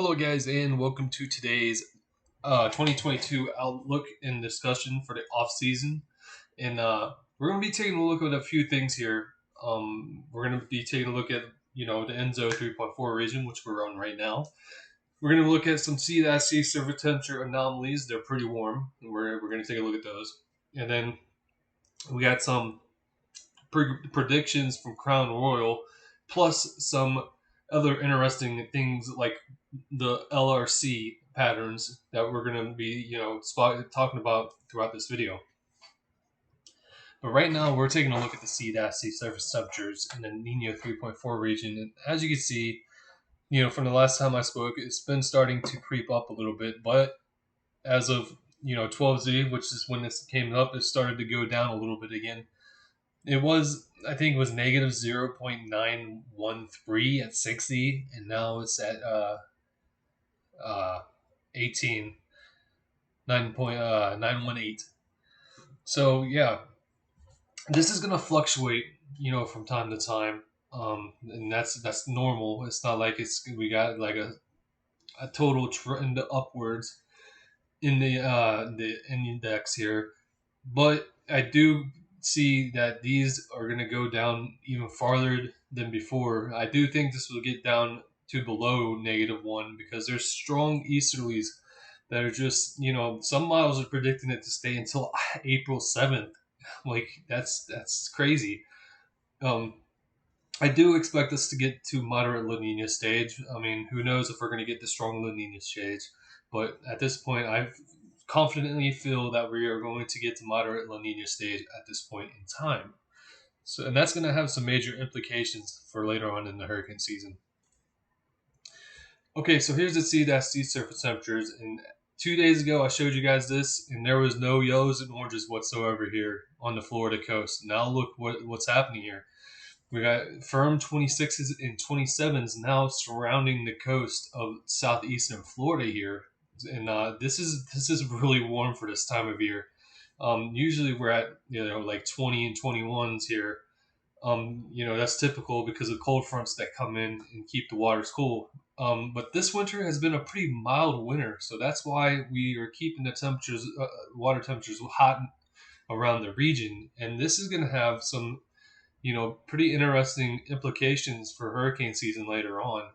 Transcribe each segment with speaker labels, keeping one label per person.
Speaker 1: Hello, guys, and welcome to today's 2022 outlook and discussion for the off season. And we're going to be taking a look at a few things here. We're going to be taking a look at the Enzo 3.4 region, which we're on right now. We're going to look at some sea surface temperature anomalies. They're pretty warm, and we're going to take a look at those. And then we got some predictions from Crown Royal, plus some other interesting things like the LRC patterns that we're going to be, talking about throughout this video. But right now, we're taking a look at the sea surface temperatures in the Nino 3.4 region. And as you can see, from the last time I spoke, it's been starting to creep up a little bit. But as of, 12Z, which is when this came up, it started to go down a little bit again. I think it was negative 0.913 at 60, and now it's at 18, 9.918. So, yeah, this is going to fluctuate, from time to time. And that's normal. It's not like we got like a total trend upwards in the index here, but I do see that these are going to go down even farther than before. I do think this will get down to below -1 because there's strong easterlies that are just, some models are predicting it to stay until April 7th. Like that's crazy. Um, I do expect us to get to moderate La Nina stage. I mean, who knows if we're going to get the strong La Nina stage, but at this point, I confidently feel that we are going to get to moderate La Nina stage at this point in time. So, and that's going to have some major implications for later on in the hurricane season. Okay, so here's the sea surface temperatures. And 2 days ago, I showed you guys this, and there was no yellows and oranges whatsoever here on the Florida coast. Now look what's happening here. We got firm 26s and 27s now surrounding the coast of southeastern Florida here, and this is really warm for this time of year. Usually we're at like 20 and 21s here. That's typical because of cold fronts that come in and keep the waters cool. But this winter has been a pretty mild winter, so that's why we are keeping the water temperatures hot around the region, and this is going to have some pretty interesting implications for hurricane season later on.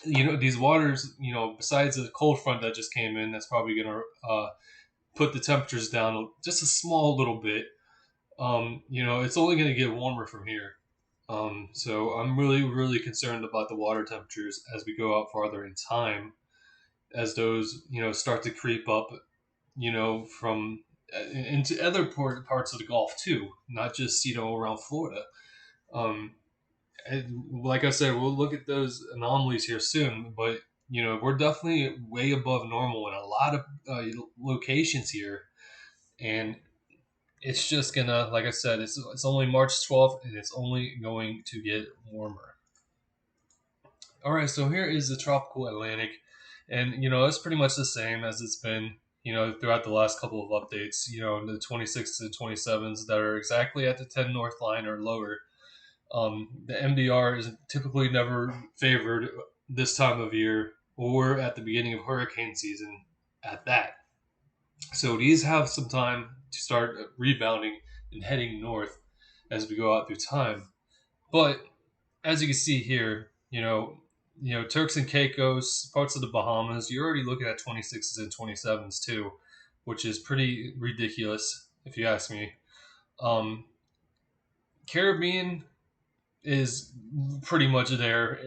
Speaker 1: These waters, besides the cold front that just came in, that's probably going to put the temperatures down just a small little bit. It's only going to get warmer from here. So I'm really, really concerned about the water temperatures as we go out farther in time, as those, start to creep up, from into other parts of the Gulf too, not just around Florida. Um, like I said, we'll look at those anomalies here soon, but we're definitely way above normal in a lot of locations here, and it's just gonna, like I said, it's only March 12th, and it's only going to get warmer. All right, so here is the tropical Atlantic, and it's pretty much the same as it's been, throughout the last couple of updates. The 26s and 27s that are exactly at the 10 north line or lower. The MDR is typically never favored this time of year or at the beginning of hurricane season at that. So these have some time to start rebounding and heading north as we go out through time. But as you can see here, Turks and Caicos, parts of the Bahamas, you're already looking at 26s and 27s too, which is pretty ridiculous if you ask me. Caribbean is pretty much there,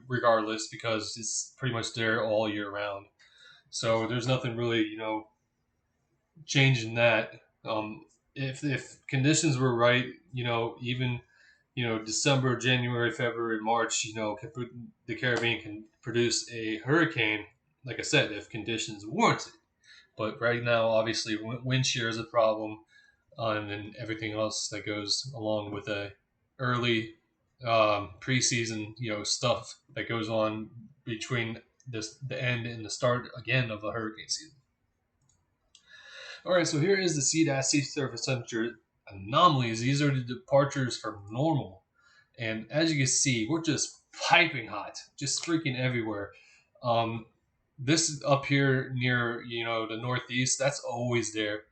Speaker 1: regardless, because it's pretty much there all year round. So there's nothing really, changing that. If conditions were right, even December, January, February, March, the Caribbean can produce a hurricane. Like I said, if conditions warrant it. But right now, obviously, wind shear is a problem, and then everything else that goes along with a early preseason, stuff that goes on between the end and the start again of the hurricane season. All right, so here is the sea surface temperature anomalies. These are the departures from normal, and as you can see, we're just piping hot, just freaking everywhere. Um, this up here near the Northeast, that's always there.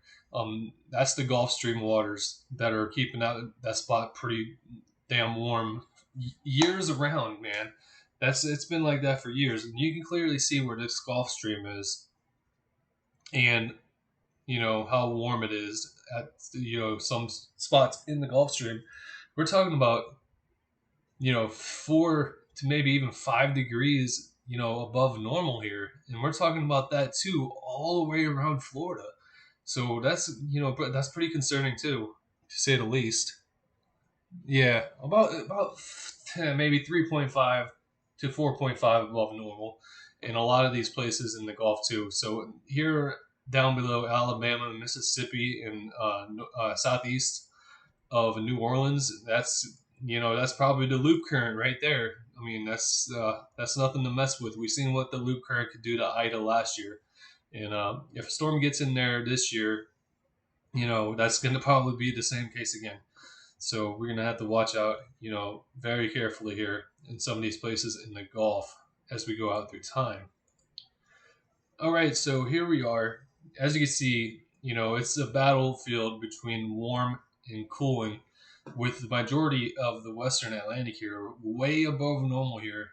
Speaker 1: That's the Gulf Stream waters that are keeping that spot pretty damn warm years around, man. It's been like that for years, and you can clearly see where this Gulf Stream is, and how warm it is at some spots in the Gulf Stream. We're talking about 4 to maybe even 5 degrees above normal here, and we're talking about that too all the way around Florida. So but that's pretty concerning too, to say the least. Yeah, about maybe 3.5 to 4.5 above normal in a lot of these places in the Gulf too. So here down below Alabama, Mississippi, and southeast of New Orleans, that's probably the loop current right there. I mean, that's nothing to mess with. We've seen what the loop current could do to Ida last year, and if a storm gets in there this year, that's going to probably be the same case again. So we're going to have to watch out, very carefully here in some of these places in the Gulf as we go out through time. All right, so here we are. As you can see, it's a battlefield between warm and cooling, with the majority of the Western Atlantic here way above normal here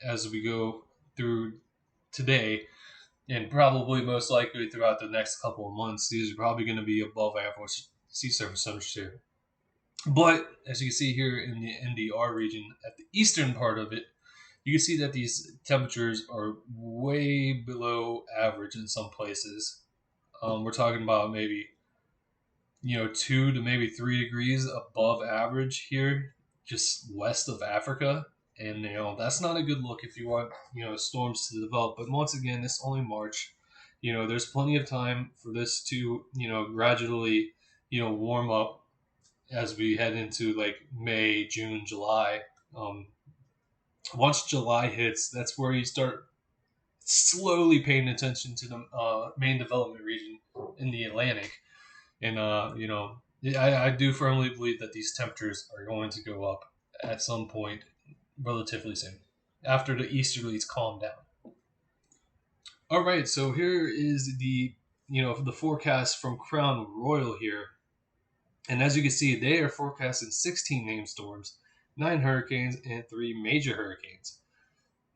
Speaker 1: as we go through today, and probably most likely throughout the next couple of months. These are probably going to be above average sea surface temperature. But as you can see here in the NDR region, at the eastern part of it, you can see that these temperatures are way below average in some places. We're talking about maybe 2 to maybe 3 degrees above average here, just west of Africa, and that's not a good look if you want storms to develop. But once again, it's only March. There's plenty of time for this to gradually warm up as we head into like May, June, July. Um, Once July hits, that's where you start slowly paying attention to the main development region in the Atlantic. And, I do firmly believe that these temperatures are going to go up at some point relatively soon after the easterlies calm down. All right, so here is the forecast from Crown Royal here. And as you can see, they are forecasting 16 named storms, 9 hurricanes, and 3 major hurricanes.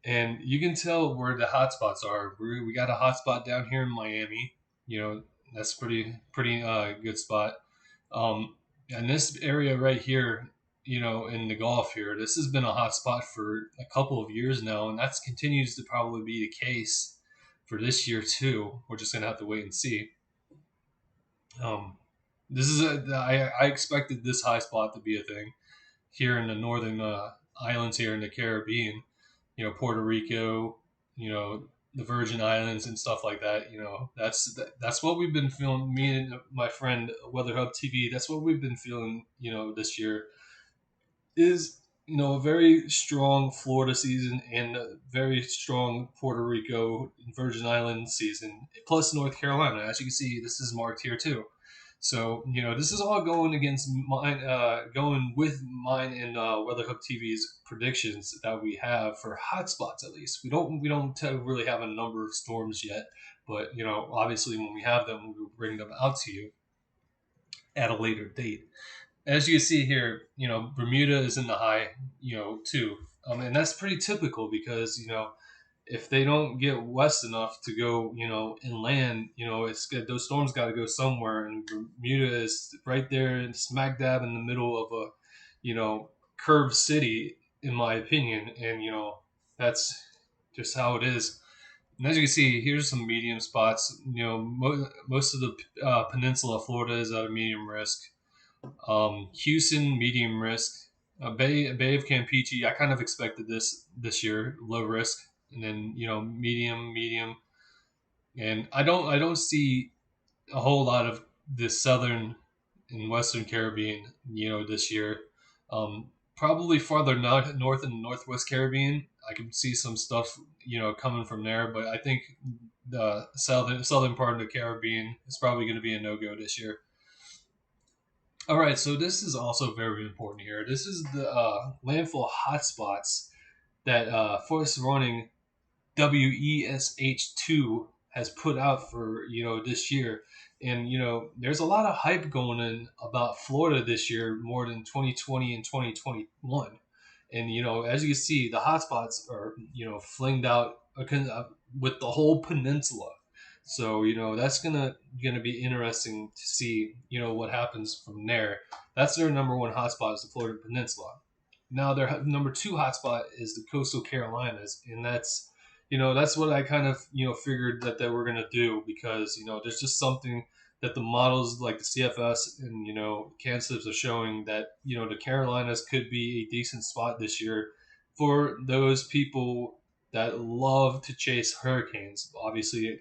Speaker 1: And you can tell where the hotspots are. We got a hotspot down here in Miami. That's pretty good spot. And this area right here, in the Gulf here, this has been a hotspot for a couple of years now, and that continues to probably be the case for this year too. We're just gonna have to wait and see. Um, this is I expected this high spot to be a thing here in the northern islands here in the Caribbean. Puerto Rico, the Virgin Islands and stuff like that. That's what we've been feeling. Me and my friend Weather Hub TV. That's what we've been feeling. This year is a very strong Florida season and a very strong Puerto Rico and Virgin Islands season, plus North Carolina. As you can see, this is marked here too. So this is all going against mine, going with mine and Weather Hub TV's predictions that we have for hotspots. At least we don't really have a number of storms yet, but obviously when we have them, we will bring them out to you at a later date. As you see here, Bermuda is in the high, too, and that's pretty typical because if they don't get west enough to go, inland, it's good. Those storms got to go somewhere, and Bermuda is right there, smack dab in the middle of a, curved city, in my opinion, and that's just how it is. And as you can see, here's some medium spots. Most of the peninsula of Florida is at a medium risk. Houston, medium risk. Bay of Campeche, I kind of expected this year, low risk, and then medium, and I don't see a whole lot of the southern and western Caribbean, this year. Probably farther north and northwest Caribbean, I can see some stuff, coming from there, but I think the southern part of the Caribbean is probably going to be a no go this year. All right, so this is also very important here. This is the landfall hotspots that forest warning WESH2 has put out for this year. And there's a lot of hype going in about Florida this year more than 2020 and 2021. And as you can see, the hotspots are flinged out with the whole peninsula. So that's gonna be interesting to see what happens from there. That's their number one hotspot is the Florida Peninsula. Now their number two hotspot is the coastal Carolinas, and that's what I kind of figured that they were gonna do, because there's just something that the models like the CFS and CanSlips are showing that the Carolinas could be a decent spot this year for those people that love to chase hurricanes. Obviously,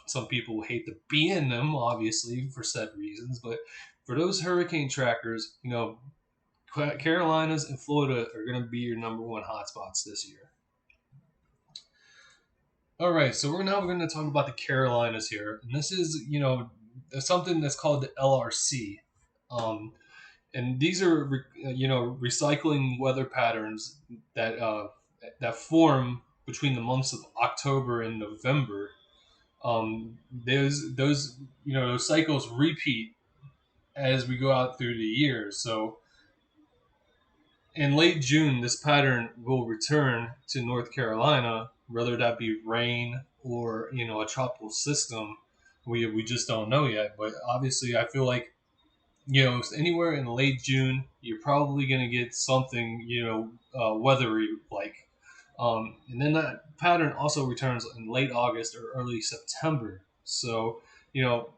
Speaker 1: some people hate to be in them, obviously for said reasons, but for those hurricane trackers, Carolinas and Florida are going to be your number one hotspots this year. All right, so we're going to talk about the Carolinas here, and this is something that's called the LRC, um, and these are recycling weather patterns that form between the months of October and November. Those cycles repeat as we go out through the year. So in late June, this pattern will return to North Carolina, whether that be rain or a tropical system. We just don't know yet. But obviously, I feel like anywhere in late June, you're probably gonna get something weathery like. And then that pattern also returns in late August or early September. So you know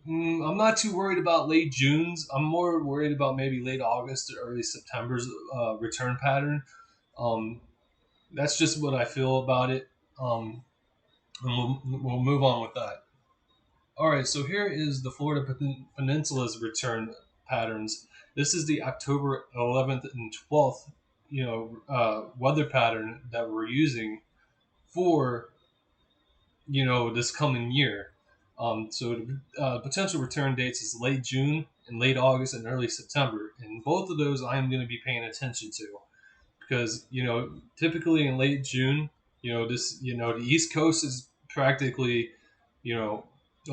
Speaker 1: I'm not too worried about late June's. I'm more worried about maybe late August or early September's return pattern. Um, that's just what I feel about it. And we'll move on with that. All right, so here is the Florida Peninsula's return patterns. This is the October 11th and 12th, weather pattern that we're using for this coming year. So the potential return dates is late June and late August and early September, and both of those I'm going to be paying attention to, because typically in late June, the East Coast is practically, you know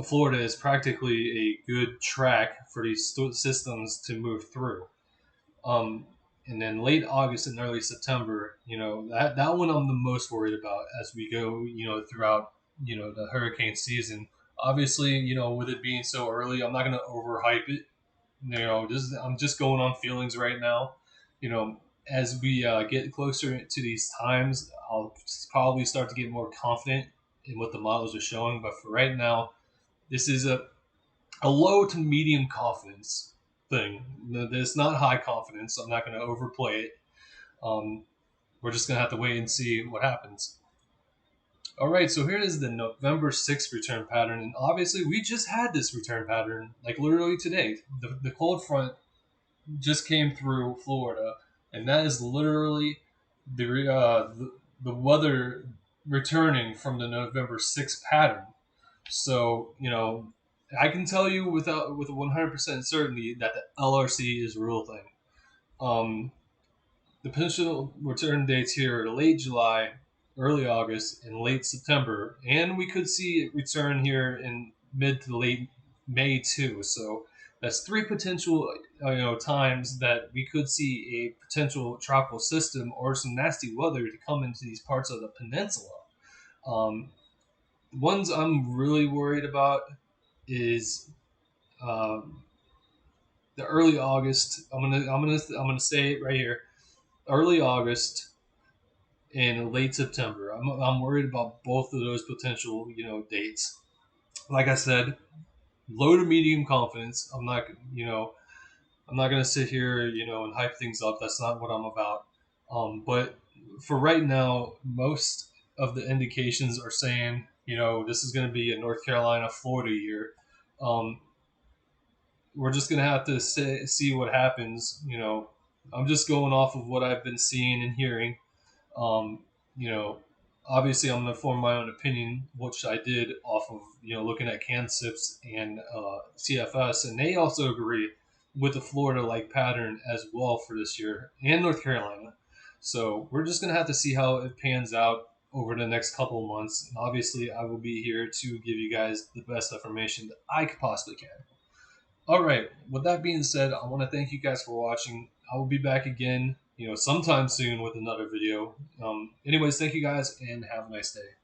Speaker 1: Florida is practically a good track for these systems to move through. Um, and then late August and early September, that one I'm the most worried about as we go, throughout, the hurricane season. Obviously, with it being so early, I'm not going to overhype it. I'm just going on feelings right now. You know, as we get closer to these times, I'll probably start to get more confident in what the models are showing. But for right now, this is a low to medium confidence thing. It's not high confidence. So I'm not going to overplay it. Um, we're just going to have to wait and see what happens. All right, so here is the November 6th return pattern. And obviously, we just had this return pattern, like literally today. The cold front just came through Florida, and that is literally the weather returning from the November 6th pattern. So I can tell you with 100% certainty that the LRC is a real thing. Um, the potential return dates here are late July, early August, and late September, and we could see it return here in mid to late May too. So that's three potential times that we could see a potential tropical system or some nasty weather to come into these parts of the peninsula. Um, Ones I'm really worried about is um, the early August. I'm gonna say it right here. Early August and late September. I'm worried about both of those potential dates. Like I said, low to medium confidence. I'm not gonna sit here and hype things up. That's not what I'm about. But for right now, most of the indications are saying this is going to be a North Carolina Florida year. Um, we're just gonna have to see what happens. I'm just going off of what I've been seeing and hearing. Um, you know, Obviously, I'm gonna form my own opinion, which I did off of looking at CanSips and CFS, and they also agree with the Florida like pattern as well for this year and North Carolina. So we're just gonna have to see how it pans out over the next couple of months. And obviously, I will be here to give you guys the best information that I possibly can. All right. With that being said, I want to thank you guys for watching. I will be back again, sometime soon with another video. Anyways, thank you guys and have a nice day.